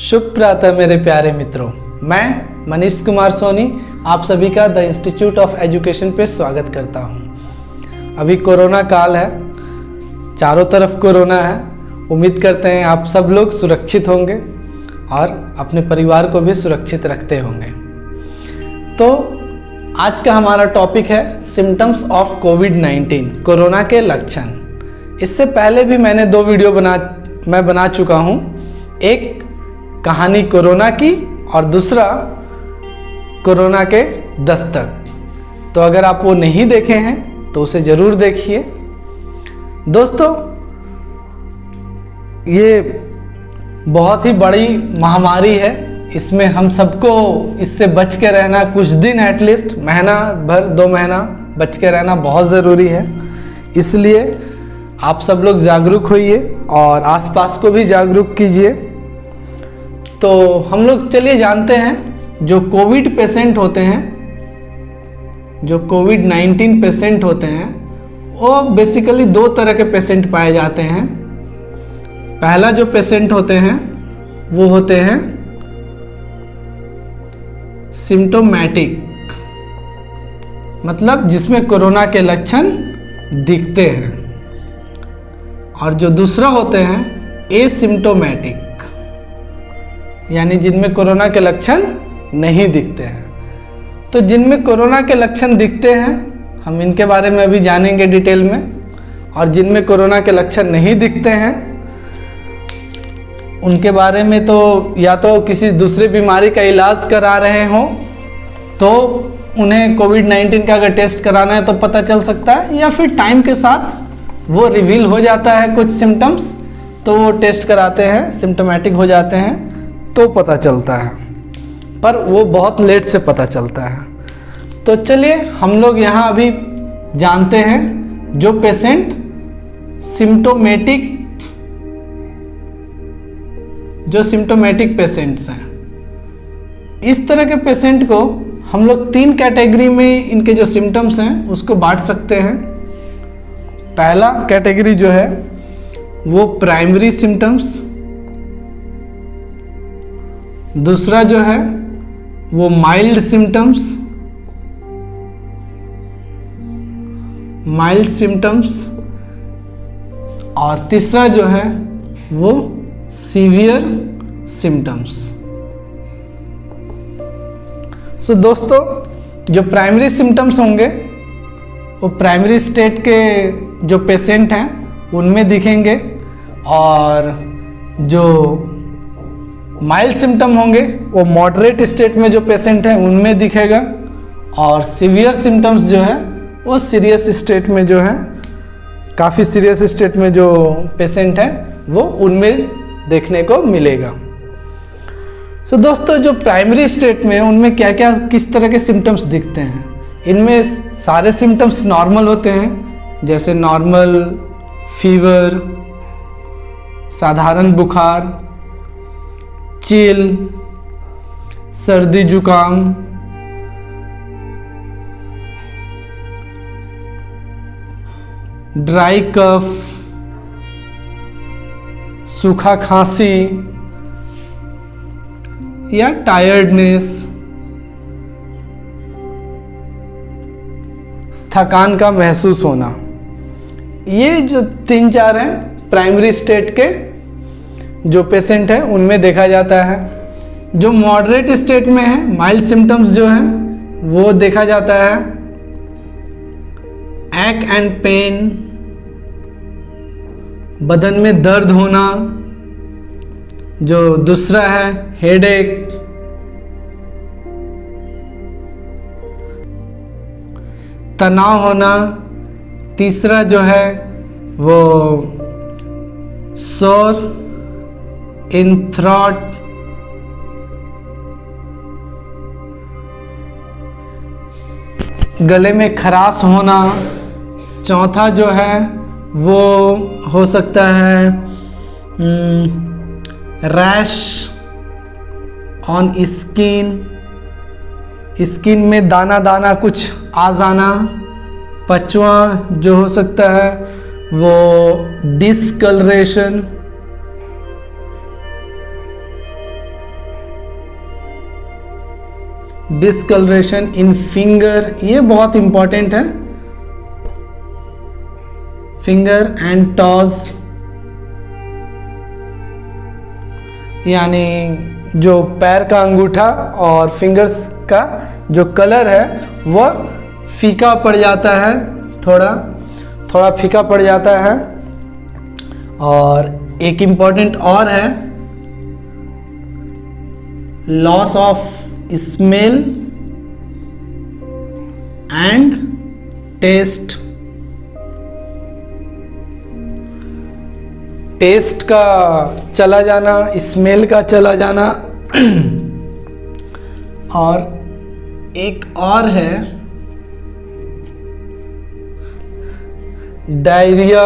शुभ प्रातः मेरे प्यारे मित्रों, मैं मनीष कुमार सोनी आप सभी का द इंस्टीट्यूट ऑफ एजुकेशन पे स्वागत करता हूँ। अभी कोरोना काल है, चारों तरफ कोरोना है। उम्मीद करते हैं आप सब लोग सुरक्षित होंगे और अपने परिवार को भी सुरक्षित रखते होंगे। तो आज का हमारा टॉपिक है सिम्टम्स ऑफ कोविड-19, कोरोना के लक्षण। इससे पहले भी मैंने 2 वीडियो बना चुका हूँ। एक कहानी कोरोना की और दूसरा कोरोना के दस्तक। तो अगर आप वो नहीं देखे हैं तो उसे ज़रूर देखिए। दोस्तों, ये बहुत ही बड़ी महामारी है। इसमें हम सबको इससे बच के रहना, कुछ दिन एटलीस्ट महीना भर 2 महीना बच के रहना बहुत ज़रूरी है। इसलिए आप सब लोग जागरूक होइए और आसपास को भी जागरूक कीजिए। तो हम लोग चलिए जानते हैं, जो कोविड पेशेंट होते हैं, जो कोविड-19 पेशेंट होते हैं, वो बेसिकली 2 तरह के पेशेंट पाए जाते हैं। पहला जो पेशेंट होते हैं वो होते हैं सिम्टोमेटिक, मतलब जिसमें कोरोना के लक्षण दिखते हैं, और जो दूसरा होते हैं एसिम्टोमेटिक, यानी जिनमें कोरोना के लक्षण नहीं दिखते हैं। तो जिनमें कोरोना के लक्षण दिखते हैं हम इनके बारे में अभी जानेंगे डिटेल में, और जिनमें कोरोना के लक्षण नहीं दिखते हैं उनके बारे में तो या तो किसी दूसरे बीमारी का इलाज करा रहे हों तो उन्हें कोविड-19 का अगर टेस्ट कराना है तो पता चल सकता है, या फिर टाइम के साथ वो रिवील हो जाता है कुछ सिम्टम्स, तो वो टेस्ट कराते हैं, सिम्टोमेटिक हो जाते हैं तो पता चलता है, पर वो बहुत लेट से पता चलता है। तो चलिए हम लोग यहाँ अभी जानते हैं जो पेशेंट सिम्टोमेटिक पेशेंट्स हैं। इस तरह के पेशेंट को हम लोग 3 कैटेगरी में इनके जो सिम्टम्स हैं उसको बांट सकते हैं। पहला कैटेगरी जो है वो प्राइमरी सिम्टम्स, दूसरा जो है वो माइल्ड सिम्टम्स, और तीसरा जो है वो सीवियर सिम्टम्स। सो दोस्तों, जो प्राइमरी सिम्टम्स होंगे वो प्राइमरी स्टेट के जो पेशेंट हैं उनमें दिखेंगे, और जो माइल्ड सिम्टम होंगे वो मॉडरेट स्टेट में जो पेशेंट हैं उनमें दिखेगा, और सीवियर सिम्टम्स जो है वो सीरियस स्टेट में जो है, काफ़ी सीरियस स्टेट में जो पेशेंट हैं वो उनमें देखने को मिलेगा। सो दोस्तों, जो प्राइमरी स्टेट में उनमें क्या क्या किस तरह के सिम्टम्स दिखते हैं। इनमें सारे सिम्टम्स नॉर्मल होते हैं, जैसे नॉर्मल फीवर, साधारण बुखार, चिल, सर्दी जुकाम, ड्राई कफ, सूखा खांसी या टायर्डनेस, थकान का महसूस होना। ये जो 3-4 हैं प्राइमरी स्टेट के जो पेशेंट है उनमें देखा जाता है। जो मॉडरेट स्टेट में है, माइल्ड सिम्टम्स जो हैं वो देखा जाता है एक एंड पेन, बदन में दर्द होना, जो दूसरा है हेडेक, तनाव होना, तीसरा जो है वो सोर इन थ्रोट, गले में खराश होना, चौथा जो है वो हो सकता है रैश ऑन स्किन में दाना दाना कुछ आ जाना। पांचवा जो हो सकता है वो डिस्कलरेशन, डिस्कलरेशन इन फिंगर, ये बहुत इंपॉर्टेंट है, फिंगर एंड टॉज, यानी जो पैर का अंगूठा और फिंगर्स का जो कलर है वह फीका पड़ जाता है, थोड़ा फीका पड़ जाता है। और एक इम्पॉर्टेंट और है, loss of smell and taste, taste का चला जाना, स्मेल का चला जाना। और एक और है डायरिया,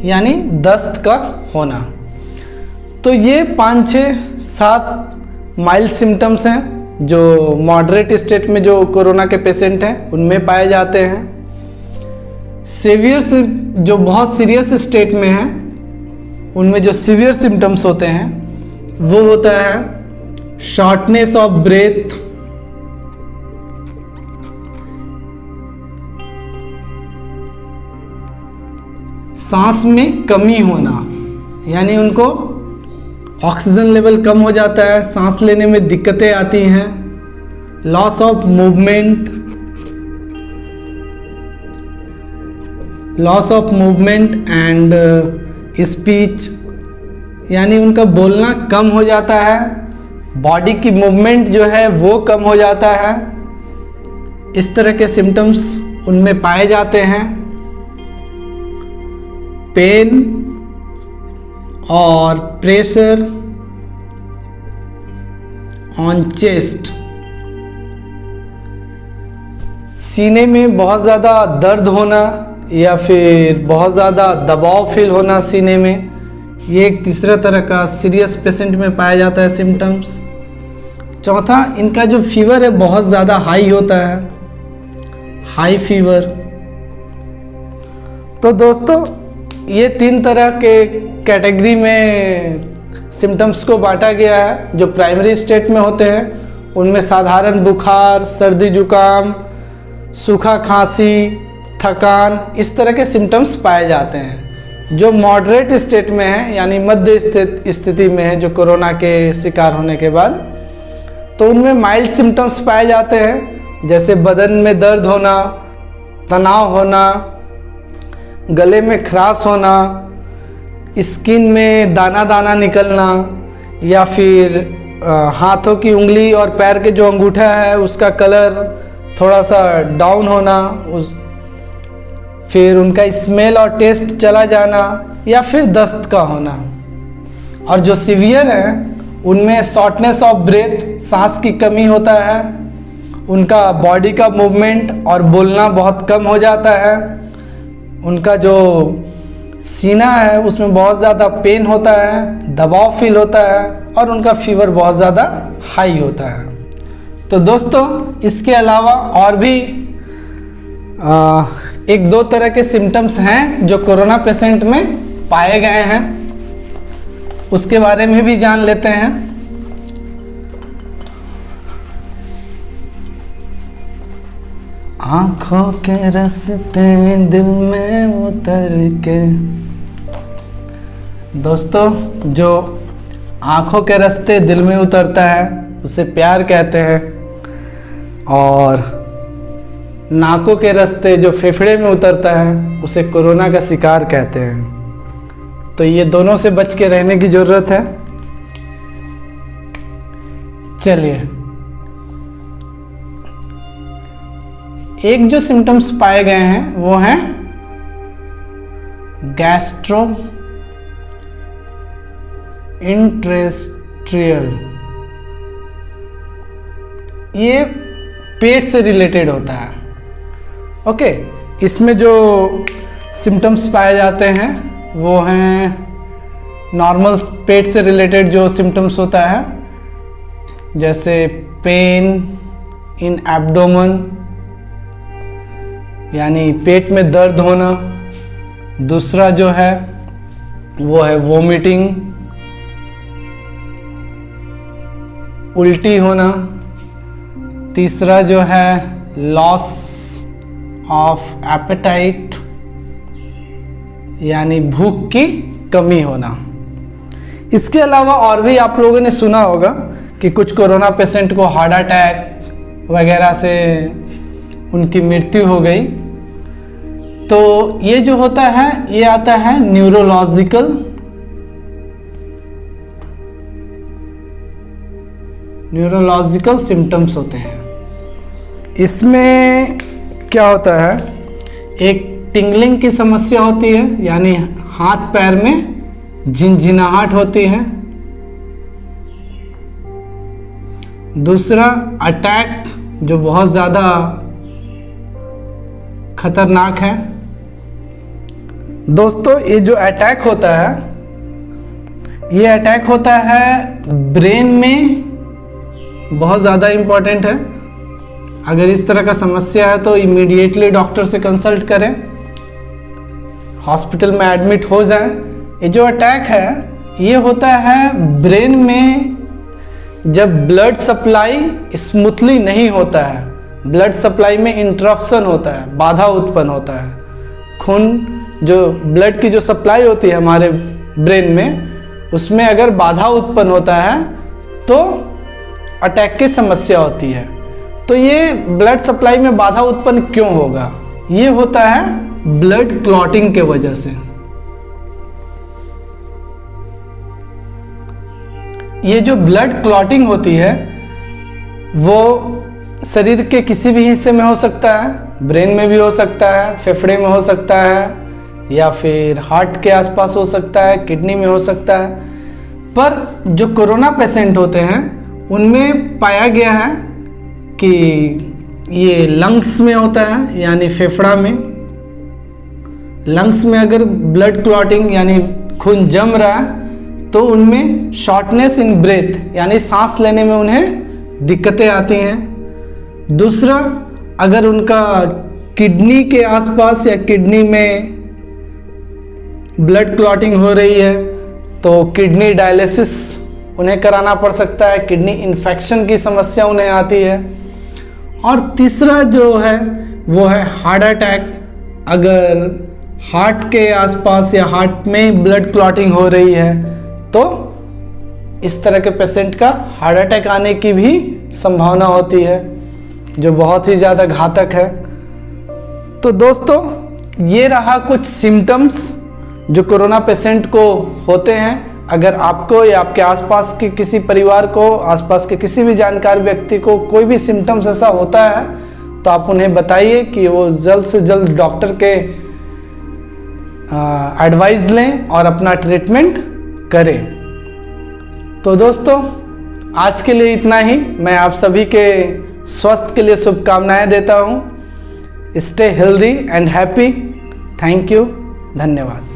यानी दस्त का होना। तो ये 5, 6, 7 माइल्ड सिम्टम्स हैं जो मॉडरेट स्टेट में जो कोरोना के पेशेंट हैं उनमें पाए जाते हैं। सीवियर से जो बहुत सीरियस स्टेट में हैं उनमें जो सीवियर सिम्टम्स होते हैं वो होता है शॉर्टनेस ऑफ ब्रेथ, सांस में कमी होना, यानी उनको ऑक्सीजन लेवल कम हो जाता है, सांस लेने में दिक्कतें आती हैं। Loss of movement and speech, यानी उनका बोलना कम हो जाता है, बॉडी की मूवमेंट जो है वो कम हो जाता है। इस तरह के सिम्टम्स उनमें पाए जाते हैं। पेन और प्रेशर ऑन चेस्ट, सीने में बहुत ज़्यादा दर्द होना या फिर बहुत ज़्यादा दबाव फील होना सीने में, ये एक तीसरा तरह का सीरियस पेशेंट में पाया जाता है सिम्टम्स। चौथा, इनका जो फीवर है बहुत ज़्यादा हाई होता है, हाई फीवर। तो दोस्तों ये 3 तरह के कैटेगरी में सिम्टम्स को बांटा गया है। जो प्राइमरी स्टेट में होते हैं उनमें साधारण बुखार, सर्दी जुकाम, सूखा खांसी, थकान, इस तरह के सिम्टम्स पाए जाते हैं। जो मॉडरेट स्टेट में है यानी मध्य स्थिति में है जो कोरोना के शिकार होने के बाद, तो उनमें माइल्ड सिम्टम्स पाए जाते हैं, जैसे बदन में दर्द होना, तनाव होना, गले में खराश होना, स्किन में दाना दाना निकलना, या फिर हाथों की उंगली और पैर के जो अंगूठा है उसका कलर थोड़ा सा डाउन होना, फिर उनका स्मेल और टेस्ट चला जाना, या फिर दस्त का होना। और जो सीवियर हैं उनमें शॉर्टनेस ऑफ ब्रेथ, सांस की कमी होता है, उनका बॉडी का मूवमेंट और बोलना बहुत कम हो जाता है, उनका जो सीना है उसमें बहुत ज़्यादा पेन होता है, दबाव फील होता है, और उनका फीवर बहुत ज़्यादा हाई होता है। तो दोस्तों इसके अलावा और भी 1-2 तरह के सिम्टम्स हैं जो कोरोना पेशेंट में पाए गए हैं, उसके बारे में भी जान लेते हैं। आँखों के रास्ते दिल में उतर के, दोस्तों जो आँखों के रास्ते दिल में उतरता है उसे प्यार कहते हैं, और नाकों के रास्ते जो फेफड़े में उतरता है उसे कोरोना का शिकार कहते हैं। तो ये दोनों से बच के रहने की ज़रूरत है। चलिए, एक जो सिम्टम्स पाए गए हैं वो हैं गैस्ट्रो इंटेस्टाइनल, ये पेट से रिलेटेड होता है। ओके, इसमें जो सिम्टम्स पाए जाते हैं वो हैं नॉर्मल पेट से रिलेटेड जो सिम्टम्स होता है, जैसे पेन इन एब्डोमेन, यानी पेट में दर्द होना। दूसरा जो है वो है वोमिटिंग, उल्टी होना, तीसरा जो है लॉस ऑफ एपेटाइट यानी भूख की कमी होना। इसके अलावा और भी आप लोगों ने सुना होगा कि कुछ कोरोना पेशेंट को हार्ट अटैक वगैरह से उनकी मृत्यु हो गई। तो ये जो होता है ये आता है न्यूरोलॉजिकल सिम्टम्स होते हैं। इसमें क्या होता है, एक टिंगलिंग की समस्या होती है यानी हाथ पैर में झिनझिनाहट होती है। दूसरा अटैक जो बहुत ज़्यादा खतरनाक है। दोस्तों ये जो अटैक होता है ये अटैक होता है ब्रेन में, बहुत ज़्यादा इम्पॉर्टेंट है। अगर इस तरह का समस्या है तो इमीडिएटली डॉक्टर से कंसल्ट करें, हॉस्पिटल में एडमिट हो जाएं। ये जो अटैक है ये होता है ब्रेन में जब ब्लड सप्लाई स्मूथली नहीं होता है, ब्लड सप्लाई में इंटरप्शन होता है, बाधा उत्पन्न होता है। खून जो ब्लड की जो सप्लाई होती है हमारे ब्रेन में, उसमें अगर बाधा उत्पन्न होता है तो अटैक की समस्या होती है। तो ये ब्लड सप्लाई में बाधा उत्पन्न क्यों होगा? ये होता है ब्लड क्लॉटिंग के वजह से। ये जो ब्लड क्लॉटिंग होती है वो शरीर के किसी भी हिस्से में हो सकता है, ब्रेन में भी हो सकता है, फेफड़े में हो सकता है, या फिर हार्ट के आसपास हो सकता है, किडनी में हो सकता है। पर जो कोरोना पेशेंट होते हैं उनमें पाया गया है कि ये लंग्स में होता है यानी फेफड़ा में। लंग्स में अगर ब्लड क्लॉटिंग यानी खून जम रहा है तो उनमें शॉर्टनेस इन ब्रेथ यानी सांस लेने में उन्हें दिक्कतें आती हैं। दूसरा, अगर उनका किडनी के आसपास या किडनी में ब्लड क्लॉटिंग हो रही है तो किडनी डायलिसिस उन्हें कराना पड़ सकता है, किडनी इन्फेक्शन की समस्या उन्हें आती है। और तीसरा जो है वो है हार्ट अटैक। अगर हार्ट के आसपास या हार्ट में ब्लड क्लॉटिंग हो रही है तो इस तरह के पेशेंट का हार्ट अटैक आने की भी संभावना होती है, जो बहुत ही ज़्यादा घातक है। तो दोस्तों ये रहा कुछ सिम्टम्स जो कोरोना पेशेंट को होते हैं। अगर आपको या आपके आसपास के किसी परिवार को, आसपास के किसी भी जानकार व्यक्ति को कोई भी सिम्टम्स ऐसा होता है तो आप उन्हें बताइए कि वो जल्द से जल्द डॉक्टर के एडवाइस लें और अपना ट्रीटमेंट करें। तो दोस्तों आज के लिए इतना ही। मैं आप सभी के स्वास्थ्य के लिए शुभकामनाएं देता हूं। Stay healthy and happy. Thank you, धन्यवाद।